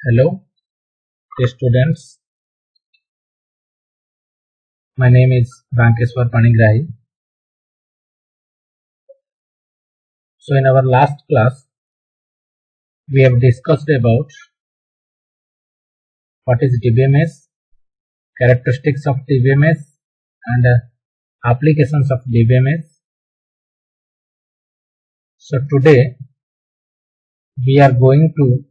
Hello, dear students. My name is Bankeswar Panigrahi. So, in our last class, we have discussed about what is DBMS, characteristics of DBMS, and applications of DBMS. So, today we are going to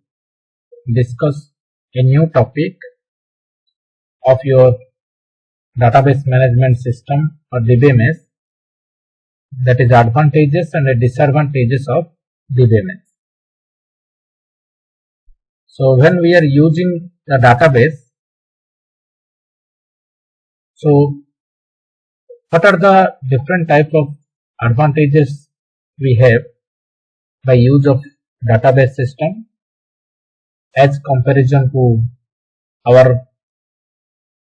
discuss a new topic of your database management system or DBMS, that is advantages and disadvantages of DBMS. So when we are using the database, so what are the different types of advantages we have by use of database system as comparison to our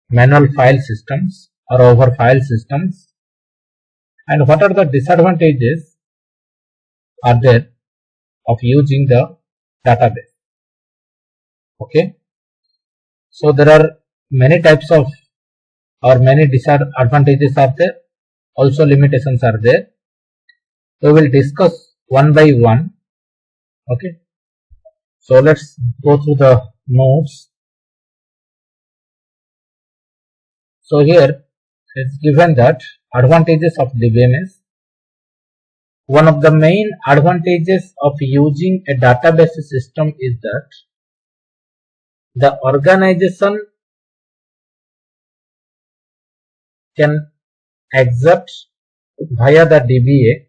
manual file systems or over file systems, and what are the disadvantages are there of using the database. Okay, so there are many types of or many disadvantages are there, also limitations are there. We will discuss one by one. Okay, so let's go through the notes. So here it's given that advantages of DBMS. One of the main advantages of using a database system is that the organization can exert via the DBA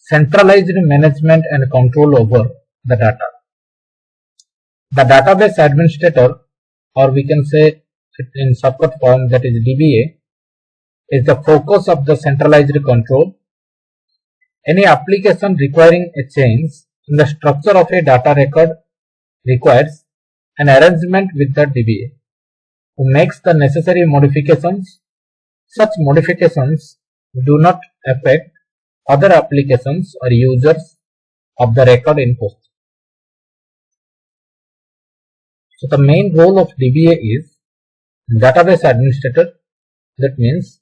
centralized management and control over the data. The database administrator, or we can say it in shortcut form, that is DBA, is the focus of the centralized control. Any application requiring a change in the structure of a data record requires an arrangement with the DBA, who makes the necessary modifications. Such modifications do not affect other applications or users of the record in question. So the main role of DBA is database administrator. That means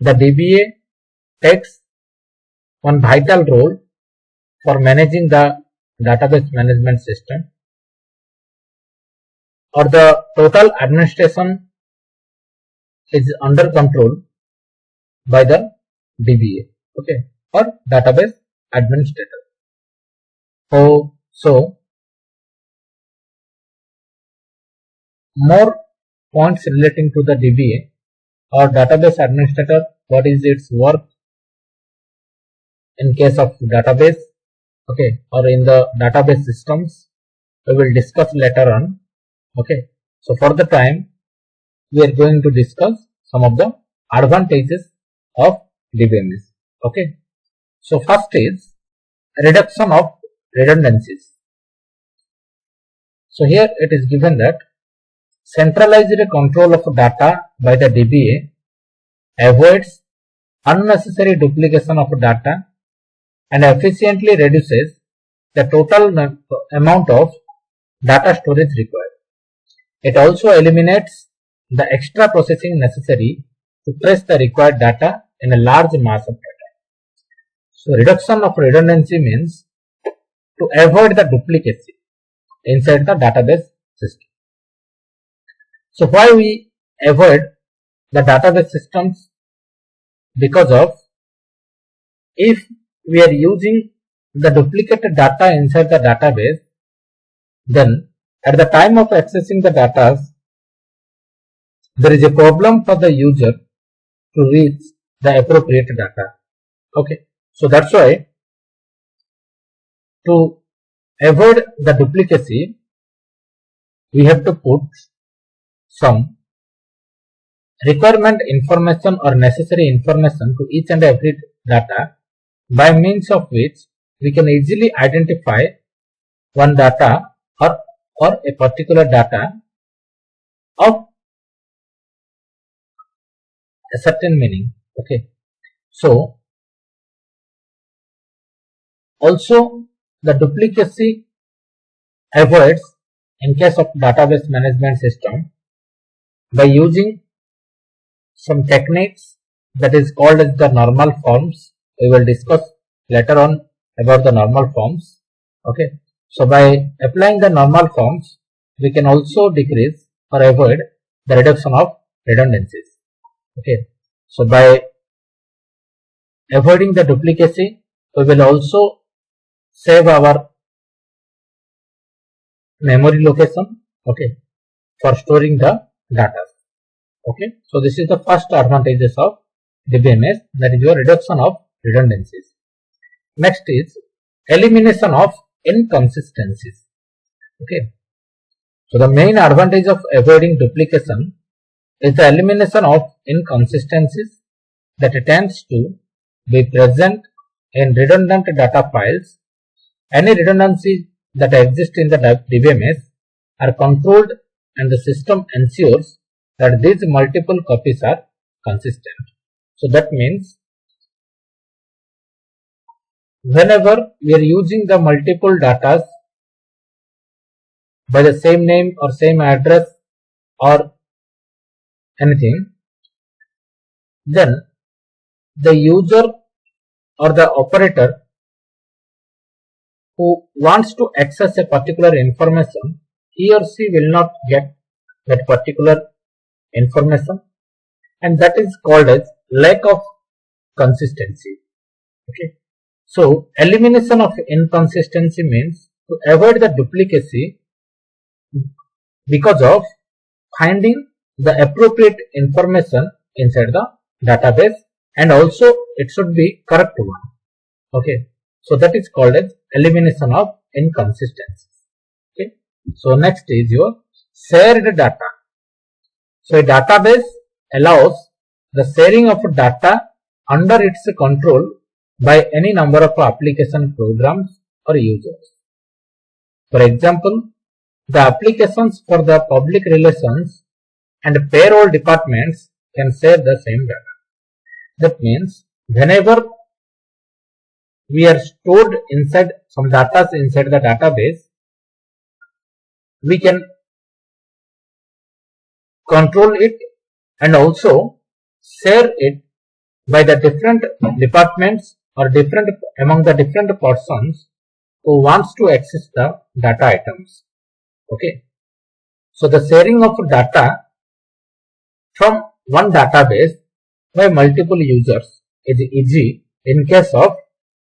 the DBA takes one vital role for managing the database management system, or the total administration is under control by the DBA, okay, or database administrator. So more points relating to the DBA or database administrator. What is its work in case of database, okay, or in the database systems, we will discuss later on. Okay, so for the time we are going to discuss some of the advantages of DBMS. Okay, so first is reduction of redundancies. So here it is given that centralized control of data by the DBA avoids unnecessary duplication of data and efficiently reduces the total amount of data storage required. It also eliminates the extra processing necessary to press the required data in a large mass of data. So reduction of redundancy means to avoid the duplicacy inside the database system. So why we avoid the database systems? Because of if we are using the duplicated data inside the database, then at the time of accessing the data, there is a problem for the user to reach the appropriate data. Okay, so that's why to avoid the duplicacy, we have to put some requirement information or necessary information to each and every data, by means of which we can easily identify one data or a particular data of a certain meaning. Okay, so also the duplicacy avoids in case of database management system by using some techniques that is called as the normal forms. We will discuss later on about the normal forms. Okay. So by applying the normal forms, we can also decrease or avoid the reduction of redundancies. Okay. So by avoiding the duplicacy, we will also save our memory location, okay, for storing the data. Okay. So this is the first advantages of DBMS, that is your reduction of redundancies. Next is elimination of inconsistencies. Okay. So the main advantage of avoiding duplication is the elimination of inconsistencies that tends to be present in redundant data files. Any redundancies that exist in the DBMS are controlled and the system ensures that these multiple copies are consistent. So that means whenever we are using the multiple data by the same name or same address or anything, then the user or the operator who wants to access a particular information, he or she will not get that particular information, and that is called as lack of consistency. Okay. So elimination of inconsistency means to avoid the duplicacy because of finding the appropriate information inside the database, and also it should be correct one. Okay. So that is called as elimination of inconsistencies. Okay. So next is your shared data. So a database allows the sharing of data under its control by any number of application programs or users. For example, the applications for the public relations and payroll departments can share the same data. That means whenever we are stored inside some data inside the database, we can control it and also share it by the different departments or different among the different persons who wants to access the data items. Okay. So the sharing of data from one database by multiple users is easy in case of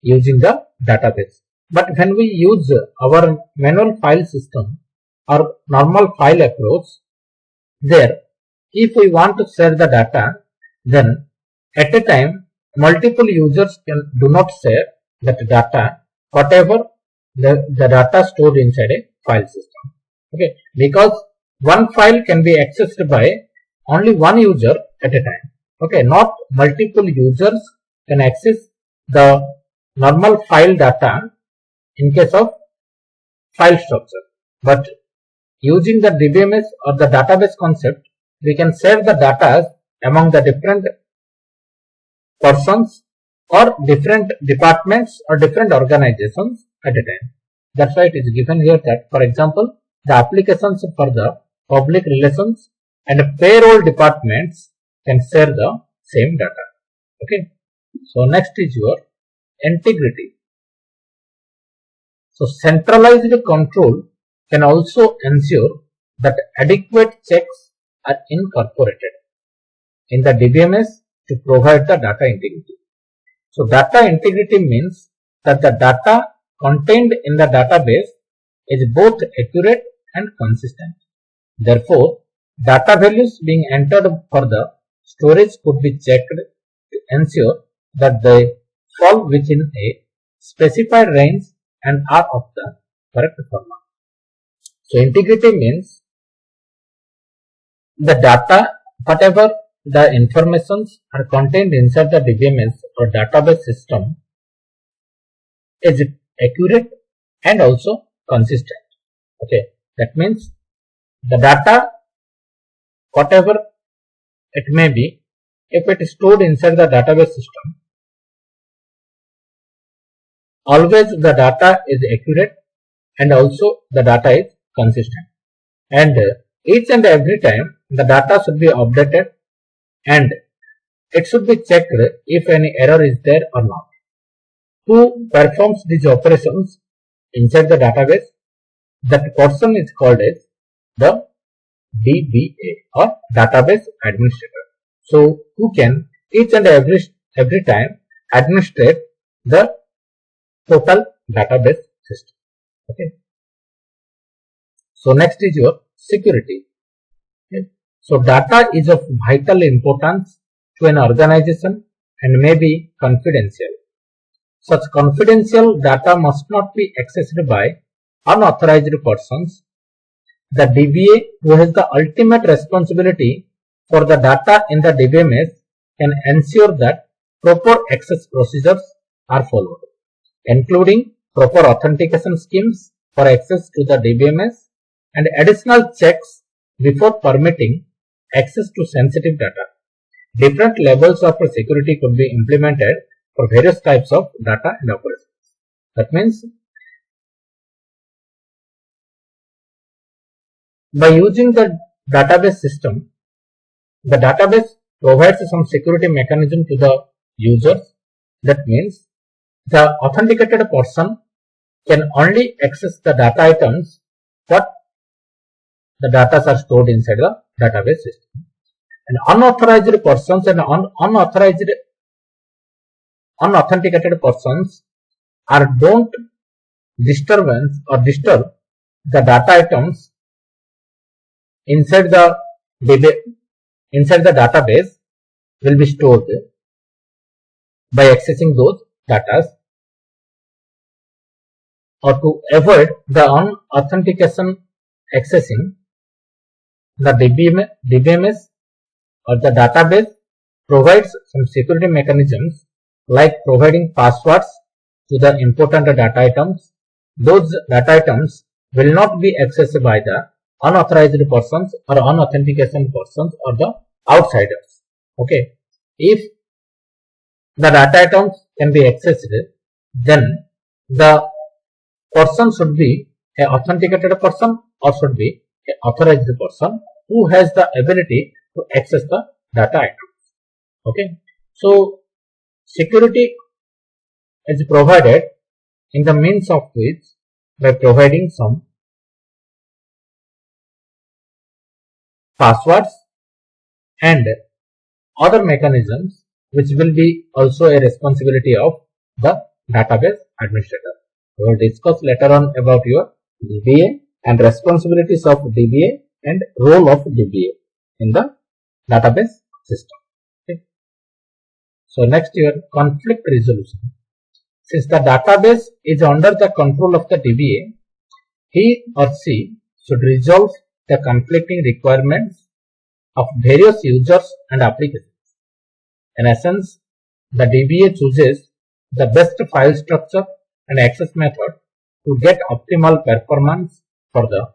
using the database. But when we use our manual file system or normal file approach, there if we want to share the data, then at a time multiple users do not share that data, whatever the data stored inside a file system. Okay, because one file can be accessed by only one user at a time. Okay, not multiple users can access the normal file data in case of file structure. But using the DBMS or the database concept, we can share the data among the different persons or different departments or different organizations at a time. That's why it is given here that, for example, the applications for the public relations and payroll departments can share the same data. Okay. So next is your integrity. So centralized control can also ensure that adequate checks are incorporated in the DBMS to provide the data integrity. So data integrity means that the data contained in the database is both accurate and consistent. Therefore, data values being entered for the storage could be checked to ensure that they fall within a specified range and are of the correct format. So integrity means the data, whatever the informations are contained inside the DBMS or database system, is accurate and also consistent. Okay, that means the data, whatever it may be, if it is stored inside the database system, always the data is accurate and also the data is consistent. And each and every time the data should be updated and it should be checked if any error is there or not. Who performs these operations inside the database? That person is called as the DBA or database administrator. So who can each and every time administrate the total database system. Okay. So next is your security. Okay. So data is of vital importance to an organization and may be confidential. Such confidential data must not be accessed by unauthorized persons. The DBA, who has the ultimate responsibility for the data in the DBMS, can ensure that proper access procedures are followed, including proper authentication schemes for access to the DBMS and additional checks before permitting access to sensitive data. Different levels of security could be implemented for various types of data and operations. That means by using the database system, the database provides some security mechanism to the users. That means the authenticated person can only access the data items but the data are stored inside the database system. And unauthorized persons and unauthenticated persons don't disturb the data items inside the database will be stored by accessing those data. Or to avoid the unauthentication accessing, the DBMS or the database provides some security mechanisms like providing passwords to the important data items. Those data items will not be accessed by the unauthorized persons or unauthentication persons or the outsiders. Okay. If the data items can be accessed, then the person should be an authenticated person or should be an authorized person who has the ability to access the data items. Okay. So security is provided in the means of which by providing some passwords and other mechanisms which will be also a responsibility of the database administrator. We will discuss later on about your DBA and responsibilities of DBA and role of DBA in the database system. Okay. So next your conflict resolution. Since the database is under the control of the DBA, he or she should resolve the conflicting requirements of various users and applications. In essence, the DBA chooses the best file structure and access method to get optimal performance for the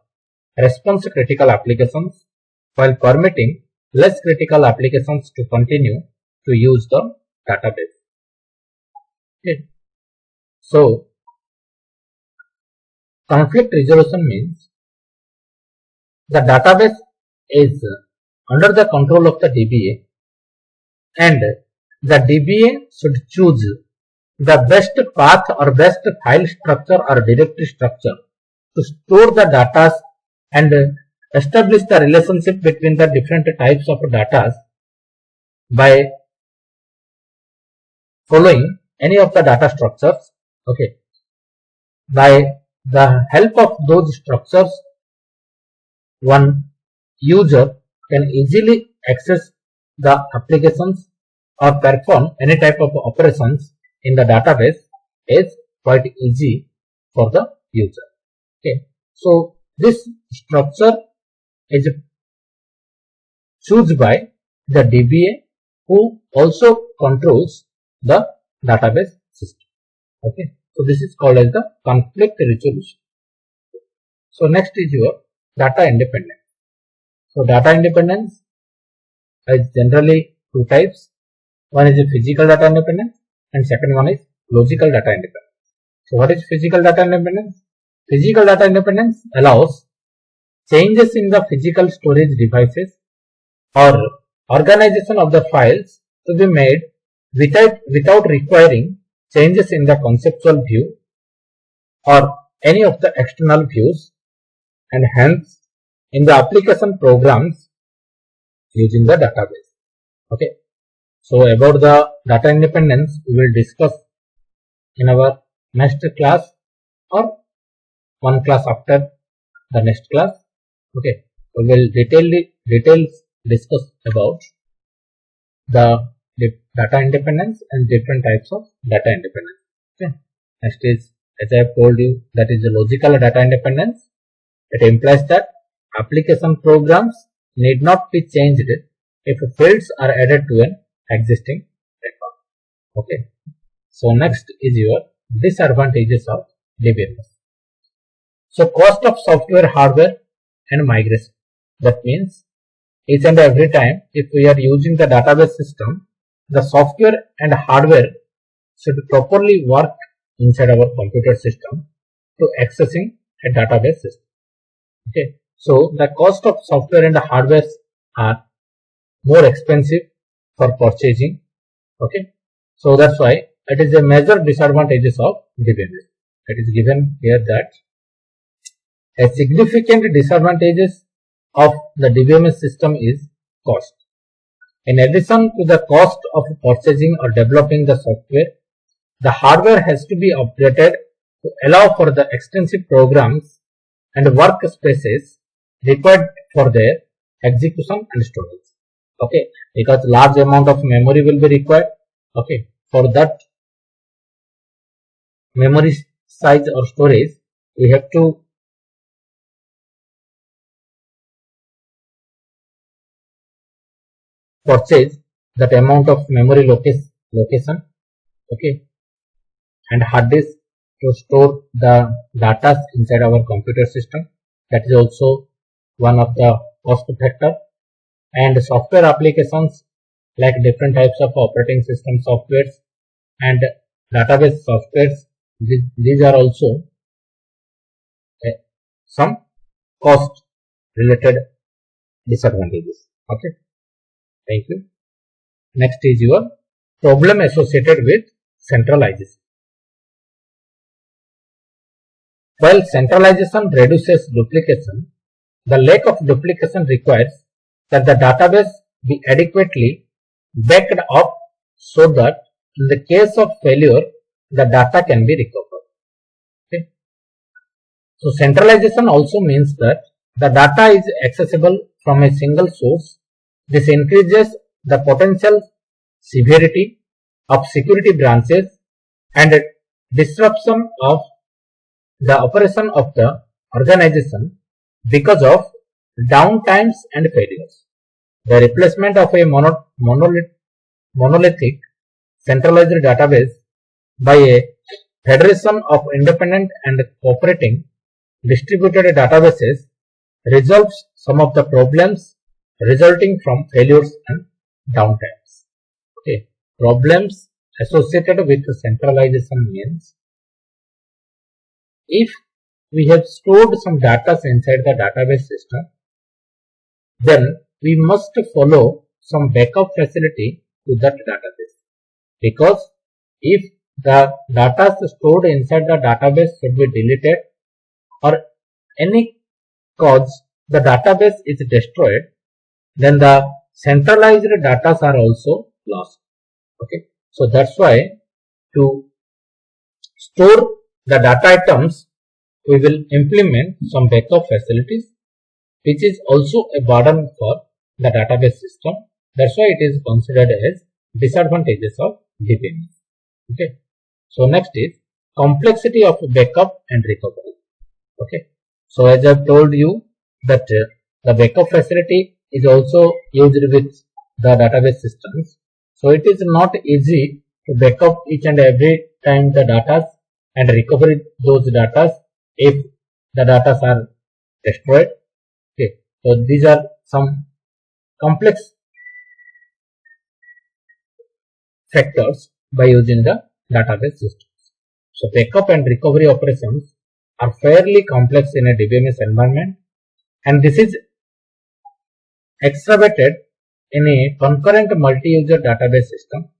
response critical applications while permitting less critical applications to continue to use the database. Okay. So, conflict resolution means the database is under the control of the DBA and the DBA should choose the best path or best file structure or directory structure to store the data and establish the relationship between the different types of data by following any of the data structures. Okay. By the help of those structures, one user can easily access the applications or perform any type of operations in the database is quite easy for the user. Okay. So this structure is chosen by the DBA who also controls the database system. Okay. So this is called as the conflict resolution. So next is your data independence. So data independence is generally two types. One is a physical data independence and second one is logical data independence. So what is physical data independence? Physical data independence allows changes in the physical storage devices or organization of the files to be made without requiring changes in the conceptual view or any of the external views, and hence in the application programs using the database. Okay. So about the data independence we will discuss in our next class or one class after the next class. Okay. We will details discuss about the data independence and different types of data independence. Okay. Next is, as I have told you, that is the logical data independence. It implies that application programs need not be changed if fields are added to an existing record. Okay. So next is your disadvantages of DBMS. So cost of software, hardware and migration. That means each and every time if we are using the database system, the software and hardware should properly work inside our computer system to accessing a database system. Okay. So the cost of software and hardware are more expensive for purchasing. Okay. So that's why it is a major disadvantages of DBMS. It is given here that a significant disadvantages of the DBMS system is cost. In addition to the cost of purchasing or developing the software, the hardware has to be updated to allow for the extensive programs and workspaces required for their execution and storage. Okay, because large amount of memory will be required. Okay, for that memory size or storage, we have to purchase that amount of memory location. Okay, and hard disk to store the data inside our computer system. That is also one of the cost factor. And software applications like different types of operating system softwares and database softwares, these are also some cost related disadvantages. Okay, thank you. Next is your problem associated with centralization. While centralization reduces duplication, the lack of duplication requires that the database be adequately backed up so that in the case of failure, the data can be recovered. Okay. So centralization also means that the data is accessible from a single source. This increases the potential severity of security branches and disruption of the operation of the organization because of downtimes and failures. The replacement of a monolithic centralized database by a federation of independent and cooperating distributed databases resolves some of the problems resulting from failures and downtimes. Okay, problems associated with centralization means if we have stored some data inside the database system, then we must follow some backup facility to that database, because if the data stored inside the database should be deleted or any cause the database is destroyed, then the centralized data are also lost. Okay, so that's why to store the data items we will implement some backup facilities, which is also a burden for the database system. That's why it is considered as disadvantages of DBMS. Okay. So next is complexity of backup and recovery. Okay. So as I have told you that the backup facility is also used with the database systems. So it is not easy to backup each and every time the data and recover those data if the data are destroyed. Okay, so these are some complex factors by using the database systems. So backup and recovery operations are fairly complex in a DBMS environment, and this is extravated in a concurrent multi-user database system.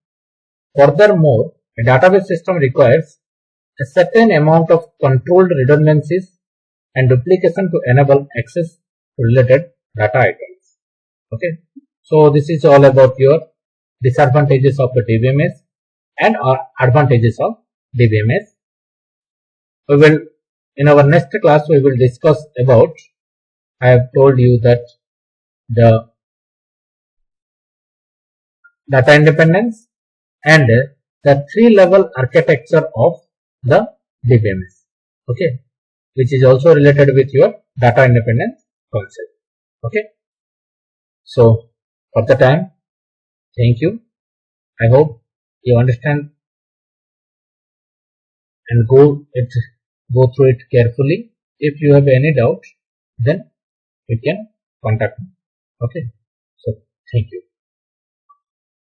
Furthermore, a database system requires a certain amount of controlled redundancies and duplication to enable access to related data items. Okay, so this is all about your disadvantages of the DBMS and advantages of DBMS. We will, in our next class, we will discuss about, I have told you that the data independence and the 3-level architecture of the DBMS, okay, which is also related with your data independence concept. Okay, so for the time, thank you. I hope you understand and go through it carefully. If you have any doubt, then you can contact me. Okay, so thank you.